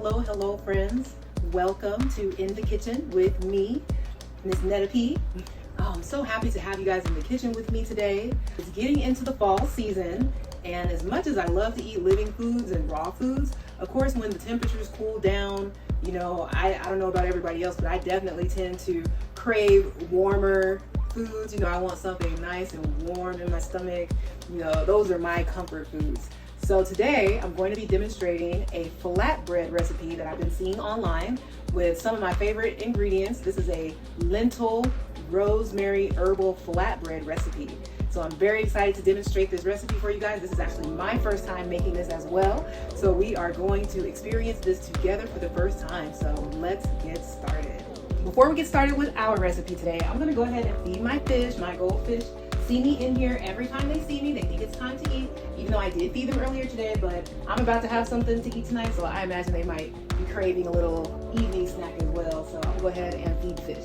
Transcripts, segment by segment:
Hello friends. Welcome to In the Kitchen with me, Miss Netta P. I'm so happy to have you guys in the kitchen with me today. It's getting into the fall season, and as much as I love to eat living foods and raw foods, of course when the temperatures cool down, I don't know about everybody else, but I definitely tend to crave warmer foods. I want something nice and warm in my stomach. Those are my comfort foods. So today I'm going to be demonstrating a flatbread recipe that I've been seeing online with some of my favorite ingredients. This is a lentil rosemary herbal flatbread recipe. So I'm very excited to demonstrate this recipe for you guys. This is actually my first time making this as well. So we are going to experience this together for the first time. So let's get started. Before we get started with our recipe today, I'm gonna go ahead and feed my fish. My goldfish see me in here every time they see me. They think it's time to eat, even though I did feed them earlier today, but I'm about to have something to eat tonight, so I imagine they might be craving a little evening snack as well. So I'll go ahead and feed the fish.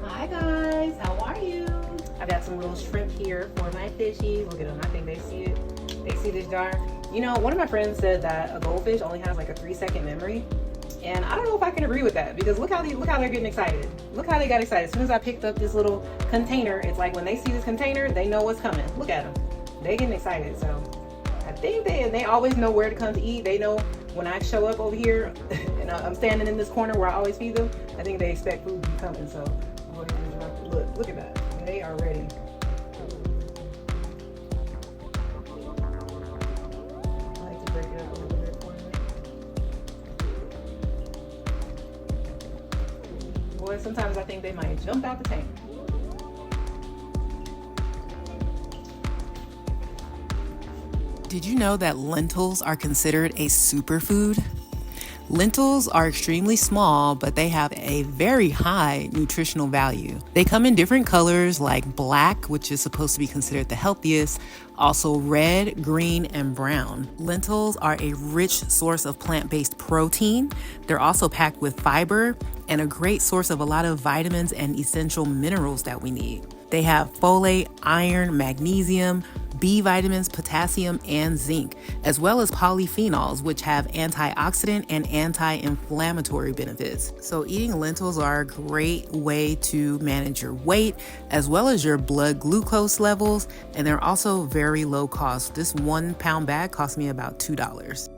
Hi guys, how are you? I've got some little shrimp here for my fishies. Look at them, I think they see it. They see this jar. One of my friends said that a goldfish only has like a 3-second memory. And I don't know if I can agree with that, because look how they're getting excited. Look how they got excited. As soon as I picked up this little container, it's like when they see this container, they know what's coming. Look at them. They getting excited. So I think they always know where to come to eat. They know when I show up over here and I'm standing in this corner where I always feed them, I think they expect food to be coming. So look at that. They are ready. I like to break it up a little bit for them. Boy, sometimes I think they might jump out the tank. Did you know that lentils are considered a superfood? Lentils are extremely small, but they have a very high nutritional value. They come in different colors like black, which is supposed to be considered the healthiest, also red, green, and brown. Lentils are a rich source of plant-based protein. They're also packed with fiber and a great source of a lot of vitamins and essential minerals that we need. They have folate, iron, magnesium, B vitamins, potassium, and zinc, as well as polyphenols, which have antioxidant and anti-inflammatory benefits. So eating lentils are a great way to manage your weight, as well as your blood glucose levels, and they're also very low cost. This 1 pound bag cost me about $2.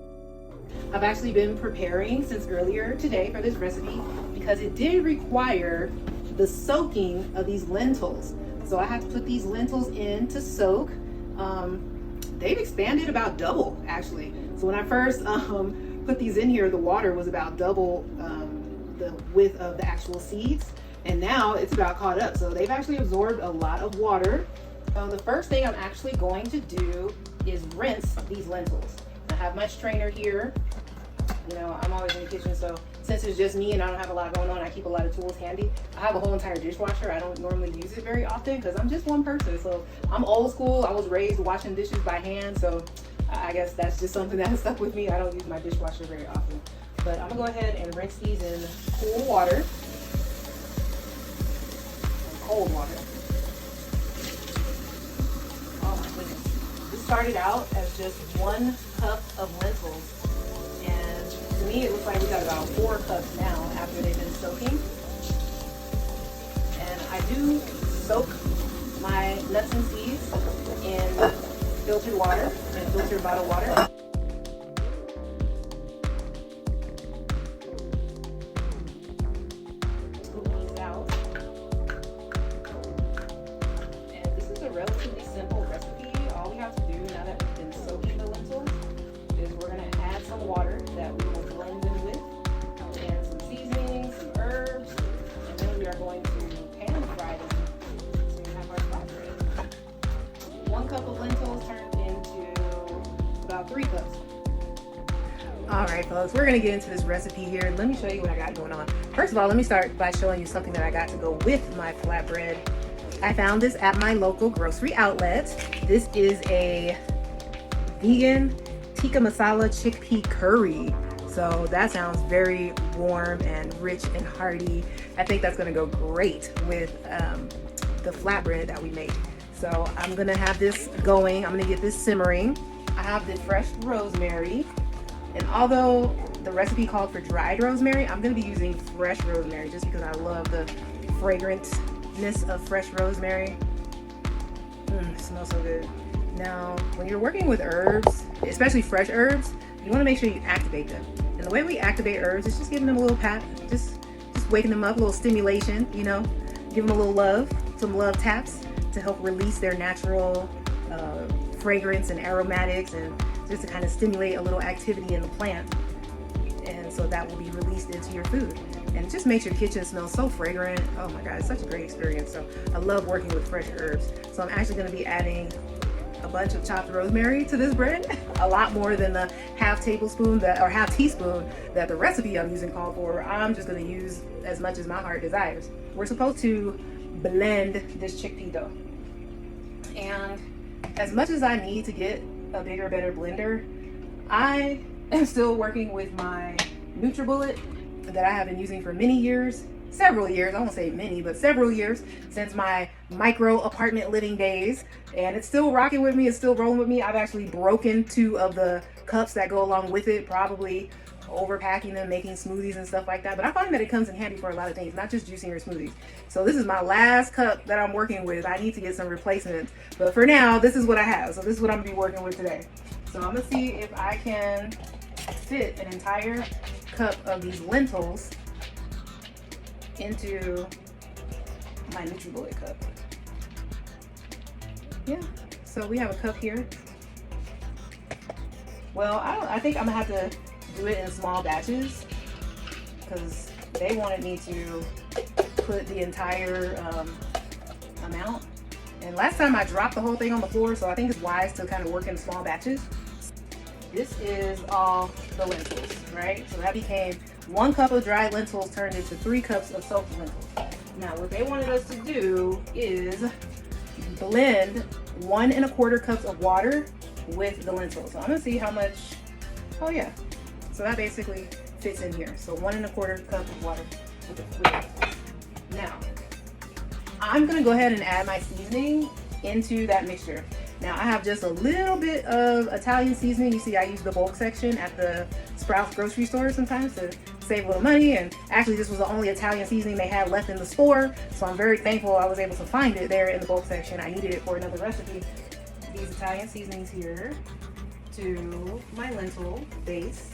I've actually been preparing since earlier today for this recipe because it did require the soaking of these lentils. So I had to put these lentils in to soak. They've expanded about double actually. So when I first put these in here, the water was about double the width of the actual seeds, and now it's about caught up. So they've actually absorbed a lot of water. So the first thing I'm actually going to do is rinse these lentils. I have my strainer here. I'm always in the kitchen, so since it's just me and I don't have a lot going on, I keep a lot of tools handy. I have a whole entire dishwasher. I don't normally use it very often because I'm just one person. So I'm old school. I was raised washing dishes by hand, so I guess that's just something that has stuck with me. I don't use my dishwasher very often. But I'm gonna go ahead and rinse these in cool water, cold water. Oh my goodness. This started out as just 1 cup of lentils. And to me, it looks like we got about 4 cups now after they've been soaking. And I do soak my nuts and seeds in filtered water and filtered bottled water. Scoop these out. And this is a relatively simple recipe. All we have to do now that we've been soaking the lentils is we're going to add some water that we will blend them with, and some seasoning, some herbs, and then we are going to pan fry them to have our flatbread. 1 cup of lentils turned into about 3 cups. Alright folks, we're going to get into this recipe here. Let me show you what I got going on. First of all, let me start by showing you something that I got to go with my flatbread. I found this at my local grocery outlet. This is a vegan tikka masala chickpea curry. So that sounds very warm and rich and hearty. I think that's gonna go great with the flatbread that we made. So I'm gonna have this going. I'm gonna get this simmering. I have the fresh rosemary, and although the recipe called for dried rosemary. I'm gonna be using fresh rosemary just because I love the fragrantness of fresh rosemary. It smells so good. Now, when you're working with herbs, especially fresh herbs, you wanna make sure you activate them. And the way we activate herbs is just giving them a little pat, just waking them up, a little stimulation, you know, give them a little love, some love taps to help release their natural fragrance and aromatics, and just to kind of stimulate a little activity in the plant. And so that will be released into your food. And it just makes your kitchen smell so fragrant. Oh my God, it's such a great experience. So I love working with fresh herbs. So I'm actually gonna be adding a bunch of chopped rosemary to this bread, a lot more than the half tablespoon or half teaspoon that the recipe I'm using called for. I'm just gonna use as much as my heart desires. We're supposed to blend this chickpea dough. And as much as I need to get a bigger, better blender, I am still working with my NutriBullet that I have been using for many years, several years. I won't say many, but several years since my micro apartment living days. And it's still rocking with me. It's still rolling with me. I've actually broken 2 of the cups that go along with it, probably overpacking them, making smoothies and stuff like that. But I find that it comes in handy for a lot of things, not just juicing your smoothies. So this is my last cup that I'm working with. I need to get some replacements. But for now, this is what I have. So this is what I'm gonna be working with today. So I'm gonna see if I can fit an entire cup of these lentils into my NutriBullet cup. Yeah, so we have a cup here. Well, I think I'm gonna have to do it in small batches because they wanted me to put the entire amount. And last time I dropped the whole thing on the floor, so I think it's wise to kind of work in small batches. This is all the lentils, right? So that became 1 cup of dried lentils turned into 3 cups of soaked lentils. Now what they wanted us to do is blend 1 1/4 cups of water with the lentils. So I'm gonna see how much, oh yeah. So that basically fits in here. So 1 1/4 cup of water with it. Now, I'm gonna go ahead and add my seasoning into that mixture. Now I have just a little bit of Italian seasoning. You see I use the bulk section at the Sprouts grocery store sometimes to save a little money. And actually this was the only Italian seasoning they had left in the store. So I'm very thankful I was able to find it there in the bulk section. I needed it for another recipe. These Italian seasonings here to my lentil base.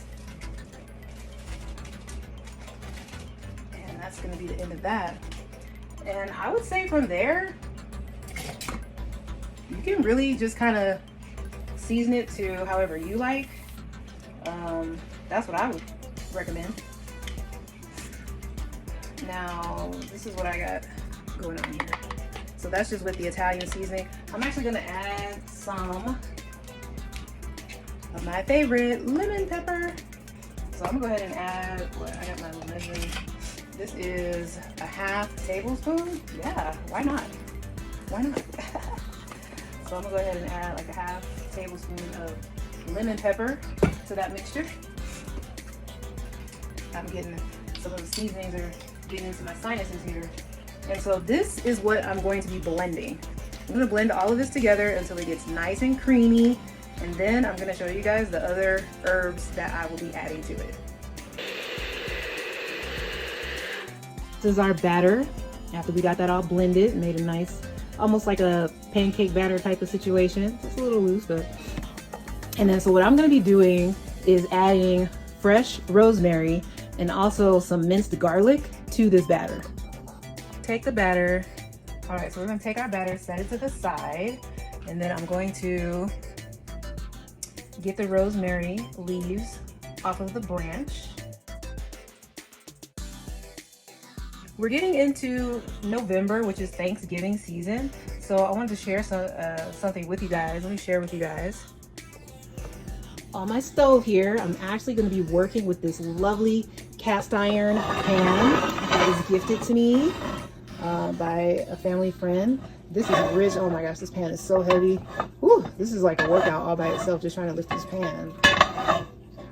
And that's gonna be the end of that. And I would say from there, you can really just kind of season it to however you like. That's what I would recommend. Now, this is what I got going on here. So that's just with the Italian seasoning. I'm actually gonna add some of my favorite lemon pepper. So I'm gonna go ahead and add, what, I got my lemon. This is a half tablespoon. Yeah, why not? Why not? So I'm gonna go ahead and add like a half tablespoon of lemon pepper to that mixture. I'm getting some of the seasonings are getting into my sinuses here. And so this is what I'm going to be blending. I'm gonna blend all of this together until it gets nice and creamy. And then I'm gonna show you guys the other herbs that I will be adding to it. This is our batter. After we got that all blended, made a nice, almost like a pancake batter type of situation. It's a little loose, but. And then so what I'm gonna be doing is adding fresh rosemary and also some minced garlic to this batter. Take the batter. All right, so we're gonna take our batter, set it to the side, and then I'm going to get the rosemary leaves off of the branch. We're getting into November, which is Thanksgiving season. So I wanted to share something with you guys. Let me share with you guys. On my stove here, I'm actually going to be working with this lovely cast iron pan that was gifted to me by a family friend. This is rich. Oh my gosh, this pan is so heavy. Whew, this is like a workout all by itself, just trying to lift this pan.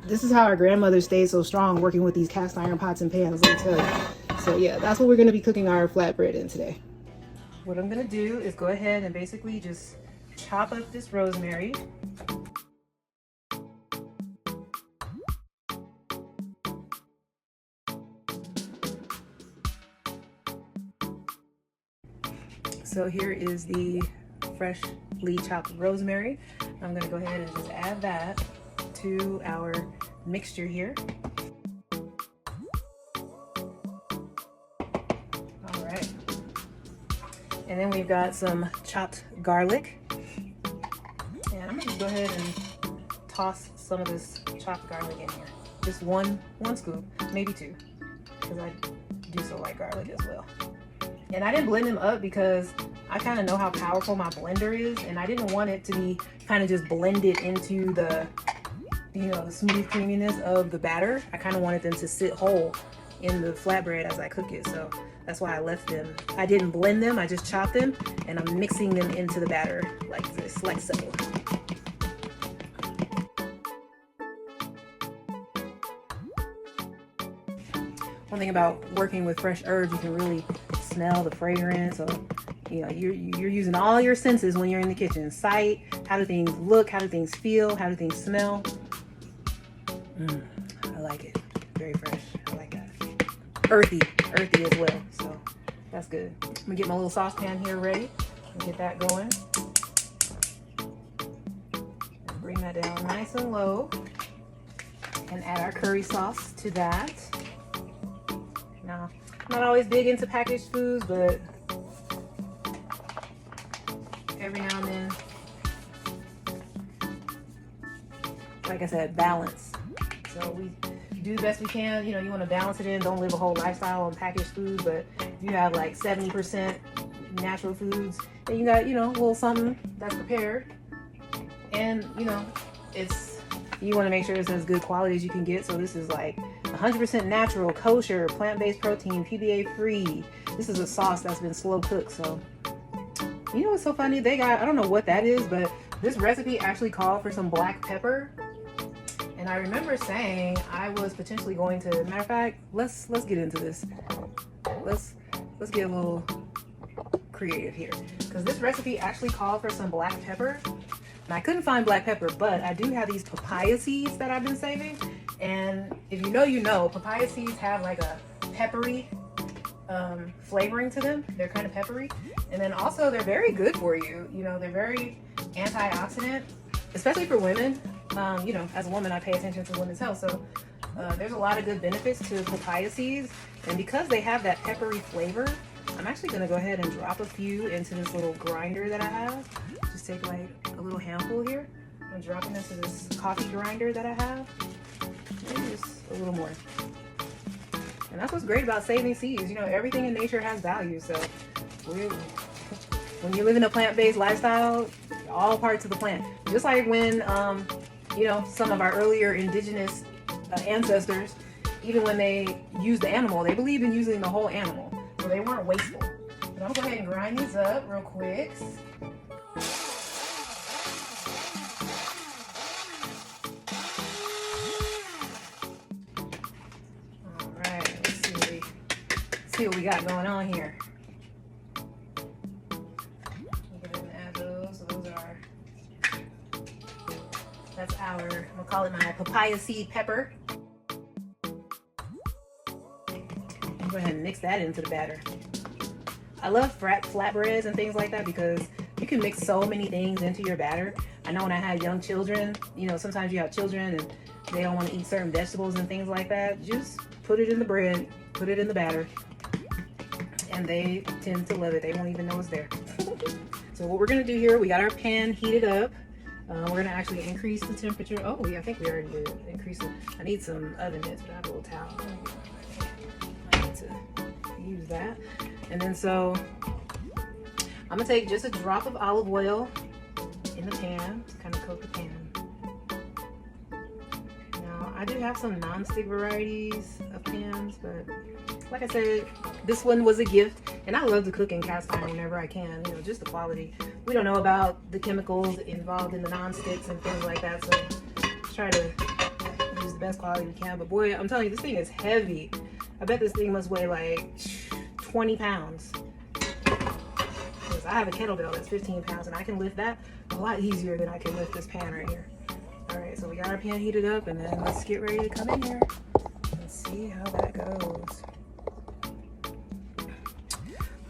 This is how our grandmother stayed so strong working with these cast iron pots and pans, let me tell you. So yeah, that's what we're going to be cooking our flatbread in today. What I'm going to do is go ahead and basically just chop up this rosemary. So here is the freshly chopped rosemary. I'm gonna go ahead and just add that to our mixture here. All right. And then we've got some chopped garlic. And I'm gonna just go ahead and toss some of this chopped garlic in here. Just one scoop, maybe two, because I do so like garlic as well. And I didn't blend them up because I kind of know how powerful my blender is, and I didn't want it to be kind of just blended into the, you know, the smooth creaminess of the batter. I kind of wanted them to sit whole in the flatbread as I cook it, so that's why I left them. I didn't blend them, I just chopped them, and I'm mixing them into the batter like this, like so. One thing about working with fresh herbs, you can really smell the fragrance. So, you know, you're using all your senses when you're in the kitchen. Sight, how do things look, how do things feel, how do things smell. I like it. Very fresh. I like that. Earthy as well. So that's good. I'm gonna get my little saucepan here ready and get that going. And bring that down nice and low. And add our curry sauce to that. Now, I'm not always big into packaged foods, but every now and then, like I said, balance. So we do the best we can. You know, you want to balance it in. Don't live a whole lifestyle on packaged food, but if you have like 70% natural foods, then you got, you know, a little something that's prepared. And, you know, you want to make sure it's as good quality as you can get. So this is like 100% natural, kosher, plant-based protein, PBA free. This is a sauce that's been slow cooked. So, you know what's so funny? They got, I don't know what that is, but this recipe actually called for some black pepper. And I remember saying I was potentially going to, matter of fact, let's get into this. Let's get a little creative here. Because this recipe actually called for some black pepper. And I couldn't find black pepper, but I do have these papaya seeds that I've been saving. And if you know, you know, papaya seeds have like a peppery flavoring to them. They're kind of peppery. And then also they're very good for you. You know, they're very antioxidant, especially for women. You know, as a woman, I pay attention to women's health. So there's a lot of good benefits to papaya seeds. And because they have that peppery flavor, I'm actually going to go ahead and drop a few into this little grinder that I have. Just take like a little handful here. I'm dropping into this coffee grinder that I have. Maybe just a little more. And that's what's great about saving seeds. You know, everything in nature has value. So when you live in a plant-based lifestyle, all parts of the plant. Just like when, you know, some of our earlier indigenous ancestors, even when they used the animal, they believed in using the whole animal. So they weren't wasteful. But I'm going to go ahead and grind these up real quick. Alright, let's see what we got going on here. Go ahead and add those. So that's our, I'm going to call it my papaya seed pepper. Go ahead and mix that into the batter. I love flatbreads and things like that because you can mix so many things into your batter. I know when I had young children, you know, sometimes you have children and they don't want to eat certain vegetables and things like that. Just put it in the bread, put it in the batter, and they tend to love it. They won't even know it's there. So what we're going to do here, we got our pan heated up. We're going to actually increase the temperature. Oh, yeah, I think we already did increase it. I need some oven mitts, but I have a little towel. To use that. And then so I'm gonna take just a drop of olive oil in the pan to kind of coat the pan. Now I do have some non-stick varieties of pans, but like I said, this one was a gift, and I love to cook in cast iron whenever I can. You know, just the quality. We don't know about the chemicals involved in the non-sticks and things like that, so try to use the best quality we can. But boy, I'm telling you, this thing is heavy. I bet this thing must weigh like 20 pounds. Because I have a kettlebell that's 15 pounds and I can lift that a lot easier than I can lift this pan right here. Alright, so we got our pan heated up, and then let's get ready to come in here and see how that goes.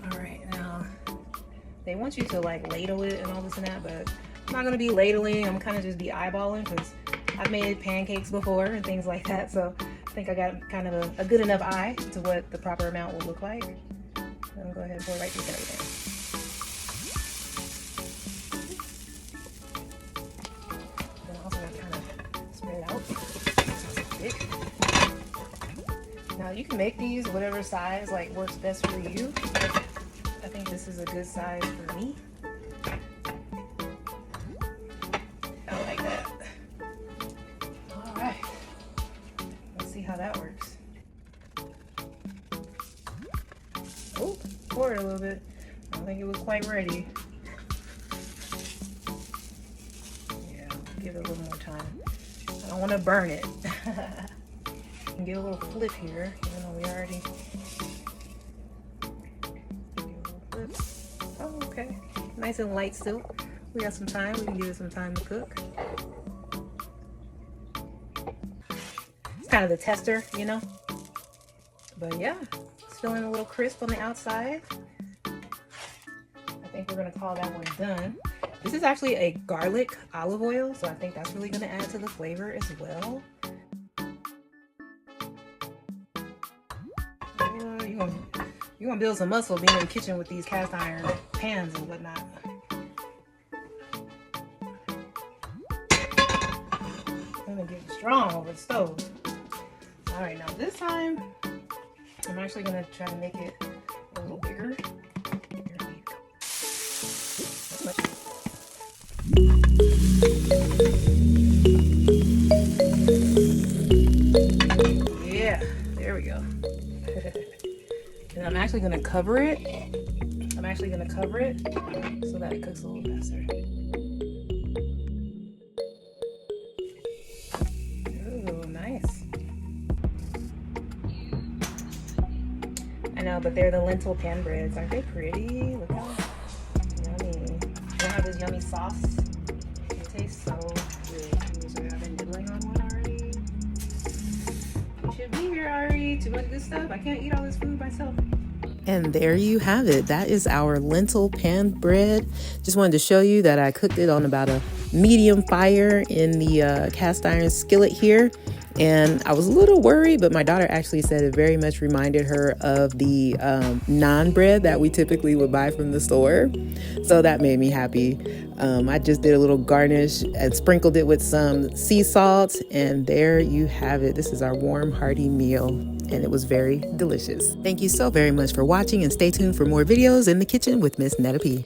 Alright, now they want you to like ladle it and all this and that, but I'm not gonna be ladling. I'm kind of just be eyeballing because I've made pancakes before and things like that. So I think I got kind of a good enough eye to what the proper amount will look like. I'm gonna go ahead and pour right through everything. And I'm also gonna kind of spread it out. Thick. Now you can make these whatever size like works best for you. I think this is a good size for me. I like that. All right, let's see how that works. Oh, pour it a little bit. I don't think it was quite ready. Yeah, give it a little more time. I don't want to burn it. Get a little flip here, even though we already. Oh, okay. Nice and light still. We got some time. We can give it some time to cook. It's kind of the tester, you know. But yeah, it's feeling a little crisp on the outside. I think we're gonna call that one done. This is actually a garlic olive oil, so I think that's really gonna add to the flavor as well. You're gonna build some muscle being in the kitchen with these cast iron pans and whatnot. I'm gonna get strong over the stove. All right, now this time, I'm actually gonna try to make it a little bigger. Yeah, there we go. And I'm actually going to cover it. So that it cooks a little faster. Ooh, nice. I know, but they're the lentil pan breads. Aren't they pretty? Look how yummy. They don't have this yummy sauce. It tastes so good. So I've been nibbling on one already. You should be here, Ari. Too much good stuff. I can't eat all this food myself. And there you have it. That is our lentil pan bread. Just wanted to show you that I cooked it on about a medium fire in the cast iron skillet here. And I was a little worried, but my daughter actually said it very much reminded her of the naan bread that we typically would buy from the store. So that made me happy. I just did a little garnish and sprinkled it with some sea salt. And there you have it. This is our warm, hearty meal. And it was very delicious. Thank you so very much for watching, and stay tuned for more videos in the kitchen with Miss Netta P.